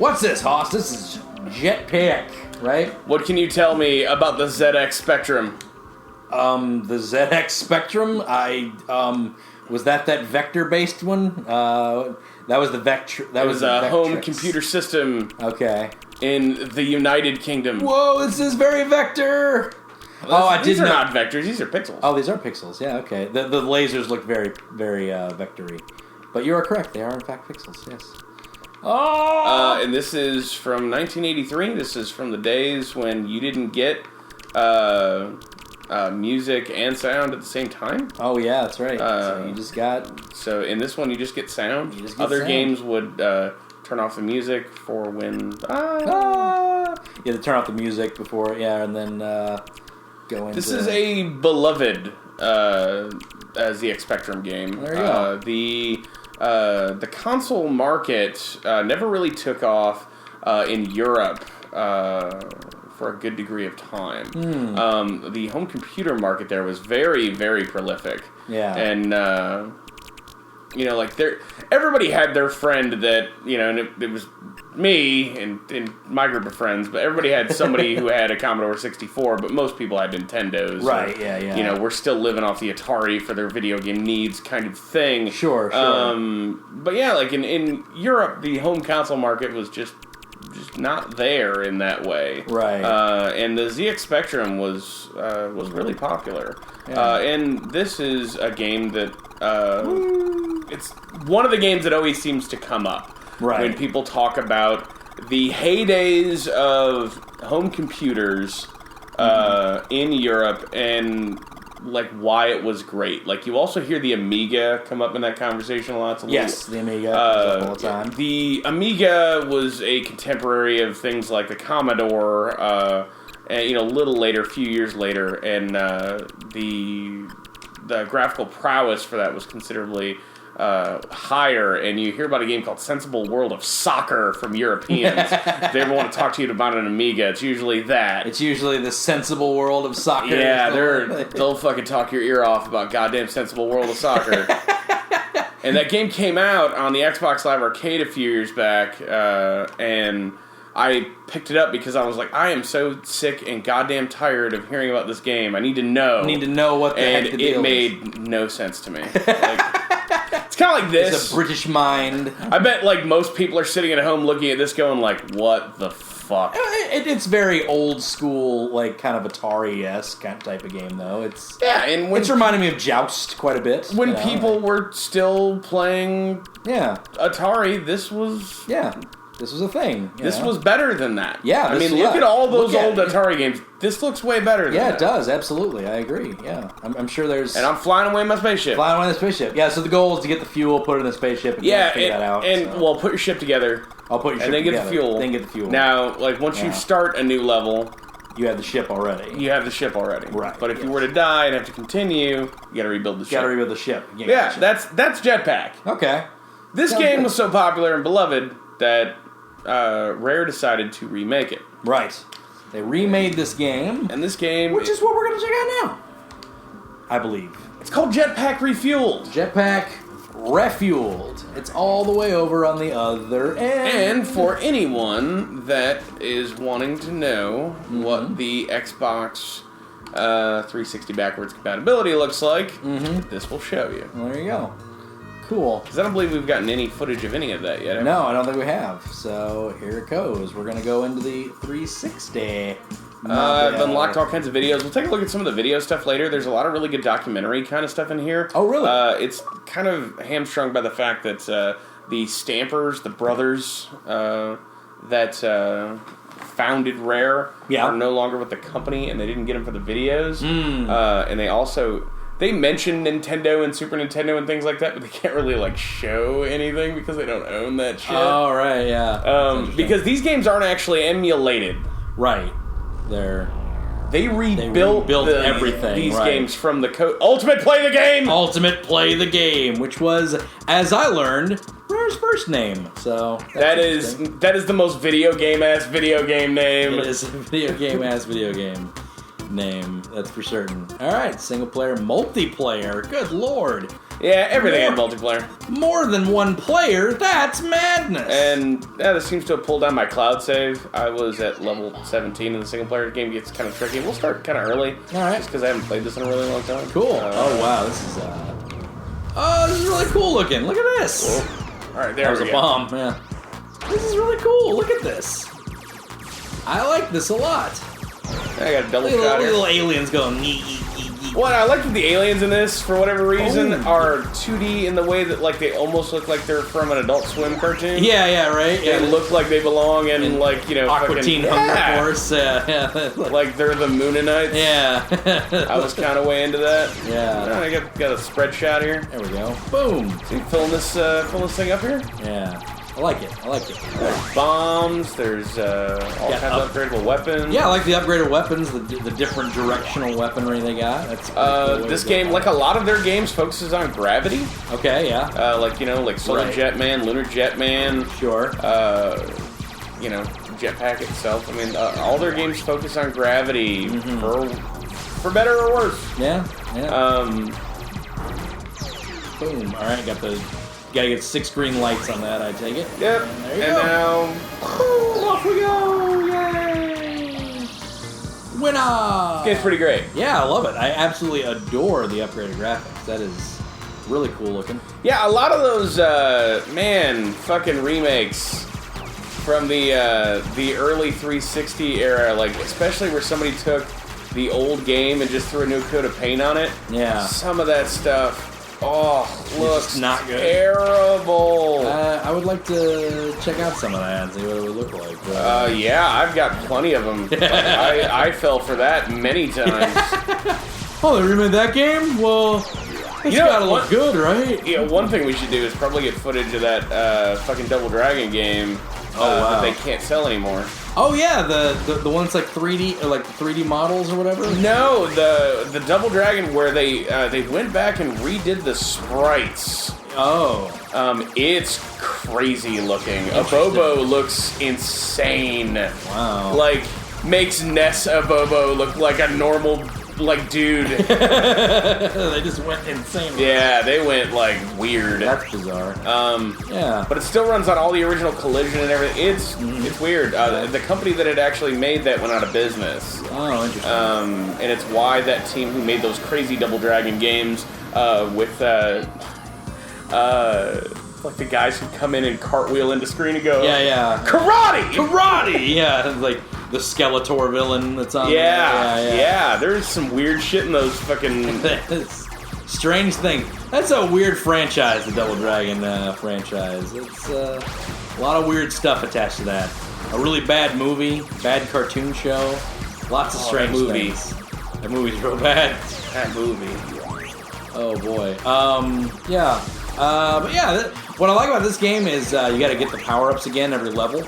What's this, Hoss? This is Jetpac, right? What can you tell me about the ZX Spectrum? The ZX Spectrum. Was that vector-based one? That was the vector. That was a Vectrex. home computer system. Okay. In the United Kingdom. Whoa! This is very vector. These are not vectors. These are pixels. Oh, these are pixels. Yeah. Okay. The lasers look very vectory, but you are correct. They are in fact pixels. Yes. Oh. And this is from 1983. This is from the days when you didn't get music and sound at the same time. Oh yeah, that's right. So you just got. So in this one, you just get sound. You just get Other sound. games would turn off the music for when. You had to turn off the music before, and then go into. This is a beloved ZX Spectrum game. There you go. The console market never really took off in Europe for a good degree of time. The home computer market there was very, very prolific. Yeah. And, everybody had their friend that, and it was me and my group of friends, but everybody had somebody who had a Commodore 64, but most people had Nintendos. Right, yeah. We're still living off the Atari for their video game needs kind of thing. Sure. But yeah, like in Europe, the home console market was just not there in that way. Right. And the ZX Spectrum was really popular. Yeah. And this is a game that it's one of the games that always seems to come up when people talk about the heydays of home computers in Europe and like why it was great. Like you also hear the Amiga come up in that conversation a lot. The Amiga comes up all the time. The Amiga was a contemporary of things like the Commodore, and a little later, a few years later, and the graphical prowess for that was considerably higher, and you hear about a game called Sensible World of Soccer from Europeans. If they ever want to talk to you about an Amiga, it's usually that. It's usually the Sensible World of Soccer. Yeah, they'll fucking talk your ear off about goddamn Sensible World of Soccer. And that game came out on the Xbox Live Arcade a few years back, and I picked it up because I was like, I am so sick and goddamn tired of hearing about this game. I need to know. What the heck the deal is. And it made no sense to me. It's kind of like this. It's a British mind. I bet like most people are sitting at home looking at this going like, what the fuck? It's very old school, like kind of Atari-esque kind of type of game, though. It's reminding me of Joust quite a bit. When people were still playing Atari, this was... Yeah. This was a thing. This was better than that. Yeah. I mean, look at all those old Atari games. This looks way better than that. Yeah, it does. Absolutely. I agree. Yeah. I'm sure there's... And I'm flying away in my spaceship. Yeah, so the goal is to get the fuel, put it in the spaceship, and figure that out. Well, put your ship together. I'll put your ship together. And then get the fuel. Then get the fuel. Now, like, once you start a new level... You have the ship already. Right. But if you were to die and have to continue, you gotta rebuild the ship. That's Jetpac. Okay. This game was so popular and beloved that... Rare decided to remake it. Right. They remade this game. And this game... Which is what we're going to check out now. I believe. It's called Jetpac Refuelled. Jetpac Refuelled. It's all the way over on the other end. And for anyone that is wanting to know what the Xbox 360 backwards compatibility looks like, this will show you. Well, there you go. Cool. Because I don't believe we've gotten any footage of any of that yet. No, I don't think we have. So here it goes. We're going to go into the 360. I've unlocked all kinds of videos. We'll take a look at some of the video stuff later. There's a lot of really good documentary kind of stuff in here. Oh, really? It's kind of hamstrung by the fact that the Stampers, the brothers that founded Rare, are no longer with the company, and they didn't get them for the videos. And they also... They mention Nintendo and Super Nintendo and things like that, but they can't really, like, show anything because they don't own that shit. Oh, right, yeah. Because these games aren't actually emulated. Right. They rebuilt everything. These games from the code. Ultimate Play the Game! Ultimate Play the Game, which was, as I learned, Rare's first name. So that is the most video game-ass video game name. It is a video game-ass video game name, that's for certain. Alright, single player, multiplayer, good lord. Yeah, everything had multiplayer. More than one player? That's madness! And this seems to have pulled down my cloud save. I was at level 17 in the single player. The game gets kind of tricky. We'll start kind of early. Alright. Just because I haven't played this in a really long time. Cool. Oh, wow. This is, this is really cool looking. Look at this. Alright, there that was we a go. bomb, yeah. This is really cool. Look at this. I like this a lot. I got a double shot here. Little aliens going, nee. What I like that the aliens in this, for whatever reason, are 2D in the way that like they almost look like they're from an Adult Swim cartoon. Yeah, right. They look like they belong in like, you know, Aqua Teen Hunger Force. Yeah. Like they're the Moonanites. Yeah. I was kind of way into that. Yeah. I got a spread shot here. There we go. Boom. See, filling this thing up here. Yeah. I like it. There's bombs. There's all kinds of upgradable weapons. Yeah, I like the upgraded weapons, the different directional weaponry they got. That's cool this game, like a lot of their games, focuses on gravity. Okay, yeah. Like Solar Jetman, Lunar Jetman. Sure. Jetpack itself. I mean, all their games focus on gravity for better or worse. Yeah. Boom. All right, gotta get 6 green lights on that, I take it. Yep. And there you go. Now, off we go! Yay! Winner! This game's pretty great. Yeah, I love it. I absolutely adore the upgraded graphics. That is really cool looking. Yeah, a lot of those, fucking remakes from the early 360 era, like, especially where somebody took the old game and just threw a new coat of paint on it. Yeah. Some of that stuff. Oh, looks not good. Terrible. I would like to check out some of that and see what it would look like. Yeah, I've got plenty of them. I fell for that many times. Oh, they remade that game? Well, it's gotta look good, right? Yeah, one thing we should do is probably get footage of that fucking Double Dragon game that they can't sell anymore. Oh yeah, the one that's like 3D, or like 3D models or whatever. No, the Double Dragon where they went back and redid the sprites. Oh. It's crazy looking. Abobo looks insane. Wow. Like makes Ness Abobo look like a normal dude. They just went insane. Yeah, they went like weird. That's bizarre. Yeah. But it still runs on all the original Collision and everything. It's weird. The company that had actually made that went out of business. Oh, interesting. And it's why that team who made those crazy Double Dragon games with like the guys who come in and cartwheel into screen and go, yeah, karate, yeah, like the Skeletor villain that's on. Yeah. There's some weird shit in those fucking strange thing. That's a weird franchise, the Double Dragon franchise. It's a lot of weird stuff attached to that. A really bad movie, bad cartoon show, lots of strange things. That movie's real bad. That movie. Oh boy. But yeah, what I like about this game is you got to get the power-ups again every level.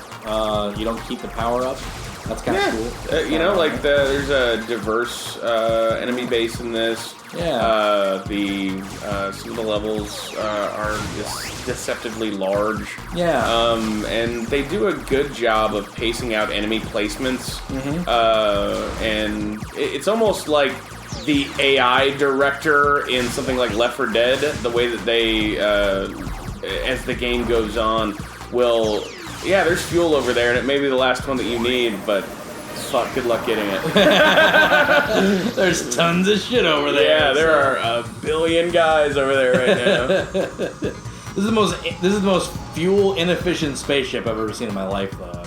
You don't keep the power-up. That's kind of cool. There's a diverse enemy base in this. Yeah. Some of the levels are just deceptively large. Yeah. And they do a good job of pacing out enemy placements. And it's almost like the AI director in something like Left 4 Dead, the way that they, as the game goes on, will... Yeah, there's fuel over there, and it may be the last one that you need, but fuck, good luck getting it. There's tons of shit over there. Yeah, there are a billion guys over there right now. This is the most fuel inefficient spaceship I've ever seen in my life, though.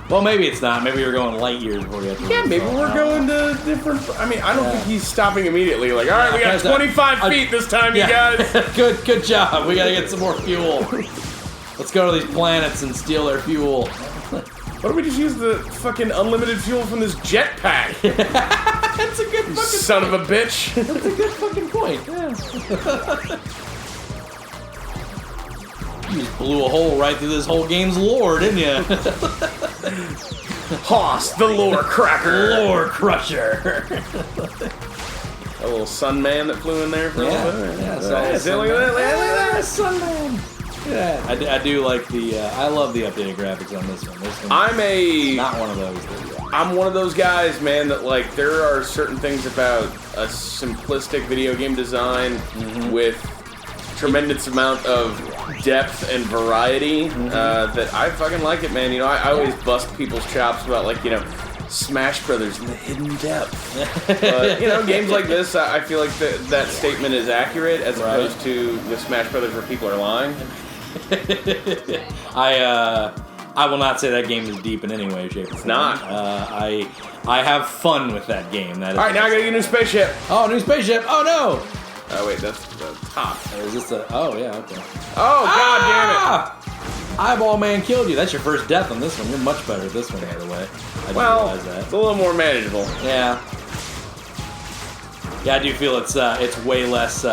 Well, maybe it's not. Maybe we're going light years before we have to. Yeah, maybe we're going to different. I mean, I don't think he's stopping immediately. Like, all right, we got 25 feet this time, you guys. Good job. We got to get some more fuel. Let's go to these planets and steal their fuel. Why don't we just use the fucking unlimited fuel from this jetpack? That's a good fucking son of a bitch. That's a good fucking point. Yeah. You just blew a hole right through this whole game's lore, didn't you? Hoss, the lore cracker. Lore crusher. A little sun man that flew in there for a little bit. Yeah, look at that. Sun man. Yeah, I do like the. I love the updated graphics on this one. I'm not one of those. I'm one of those guys, man. That like there are certain things about a simplistic video game design with tremendous amount of depth and variety that I fucking like it, man. You know, I always bust people's chops about, like, you know, Smash Brothers and the hidden depth. But, you know, games like this, I feel like that statement is accurate as opposed to with Smash Brothers where people are lying. I will not say that game is deep in any way, shape, or form. It's not. I have fun with that game. That is all right, now I gotta get a new spaceship. Oh, new spaceship! Oh no! Oh wait, that's the top. Is this a? Oh yeah, okay. Oh god damn it! Eyeball Man killed you. That's your first death on this one. You're much better at this one, by the way. I didn't realize that. It's a little more manageable. Yeah. Yeah, I do feel it's way less.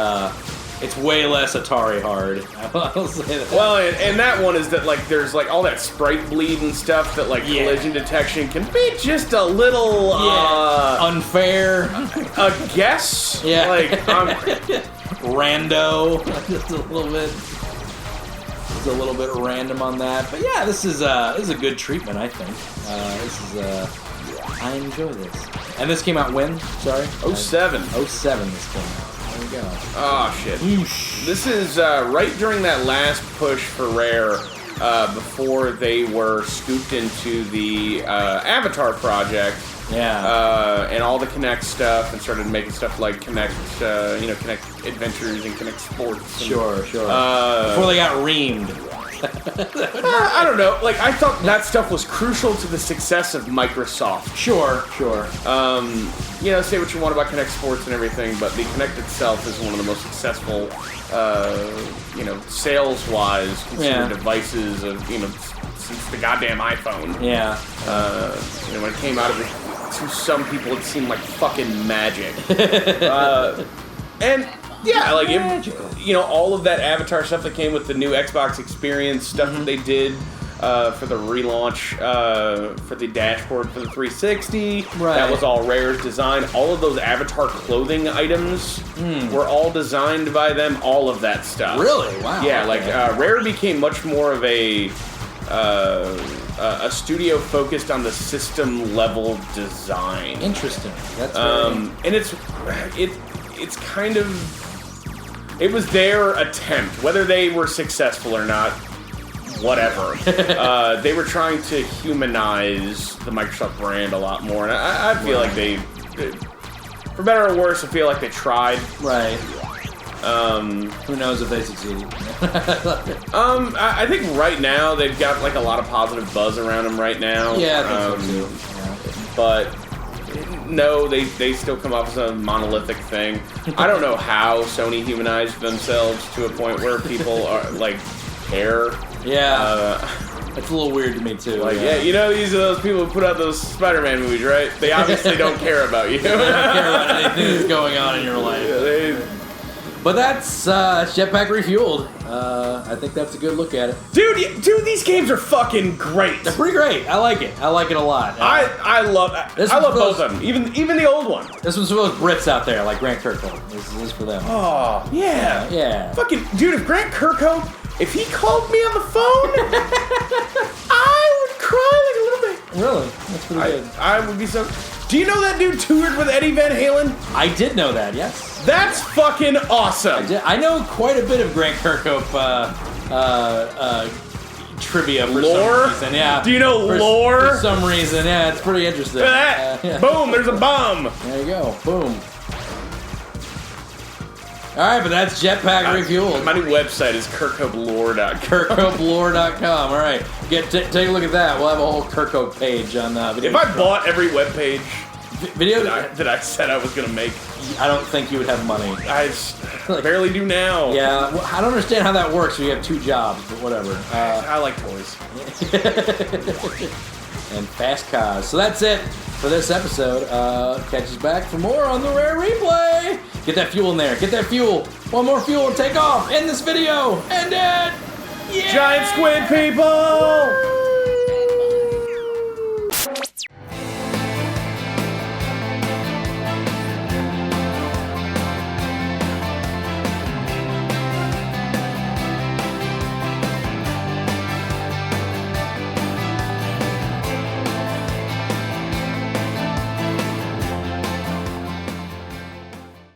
It's way less Atari hard. I'll say that. Well, and that one is that, like, there's, like, all that sprite bleed and stuff that, like, collision detection can be just a little, unfair. I guess? Yeah. Like, rando. Just a little bit. It's a little bit random on that. But yeah, this is a good treatment, I think. I enjoy this. And this came out when? Sorry? 07. 07 this came out. There we go. Oh, shit. This is right during that last push for Rare before they were scooped into the Avatar project. Yeah. And all the Kinect stuff and started making stuff like Kinect, Kinect Adventures and Kinect Sports. And, sure. Before they got reamed. I don't know. Like, I thought that stuff was crucial to the success of Microsoft. Sure. You know, say what you want about Kinect Sports and everything, but the Kinect itself is one of the most successful, sales-wise consumer devices of, since the goddamn iPhone. Yeah. When it came out of it, to some people it seemed like fucking magic. And yeah, like all of that Avatar stuff that came with the new Xbox experience, stuff that they did for the relaunch for the dashboard for the 360. Right. That was all Rare's design. All of those Avatar clothing items were all designed by them. All of that stuff. Really? Wow. Yeah, like Rare became much more of a studio focused on the system level design. Interesting. That's and it's kind of, it was their attempt, whether they were successful or not, whatever. They were trying to humanize the Microsoft brand a lot more, and I feel like they, for better or worse, I feel like they tried. Right. Who knows if they succeeded? I think right now they've got like a lot of positive buzz around them right now. Yeah, I think so too. Yeah. But no, they still come off as a monolithic thing. I don't know how Sony humanized themselves to a point where people are like care. Yeah. It's a little weird to me too. Like, these are those people who put out those Spider-Man movies, right? They obviously don't care about you. They don't care about anything that's going on in your life. But that's Jetpac Refuelled. I think that's a good look at it. Dude, these games are fucking great. They're pretty great. I like it. I like it a lot. I love both of them. Even the old one. This one's for those Brits out there, like Grant Kirkhope. This is for them. Oh, yeah. Yeah. Fucking, dude, if Grant Kirkhope, if he called me on the phone, I would cry like a little bit. Really? That's pretty good. I would be so... Do you know that dude toured with Eddie Van Halen? I did know that, yes. That's fucking awesome. I know quite a bit of Grant Kirkhope trivia for some reason. Yeah. Do you know lore? For some reason, yeah. It's pretty interesting. Look at that. Boom, there's a bomb. There you go. Boom. All right, but that's Jetpac Refuelled. My new website is kirkhopelore.com. kirkhopelore.com. All right. Take a look at that. We'll have a whole Kirkhope page on video. If I bought every webpage video that I said I was going to make, I don't think you would have money. I barely do now. Yeah, well, I don't understand how that works. You have two jobs, but whatever. I like toys. And fast cars. So that's it for this episode. Catch us back for more on the Rare Replay. Get that fuel in there. Get that fuel. One more fuel and take off. End this video. End it. Yeah! Giant squid people!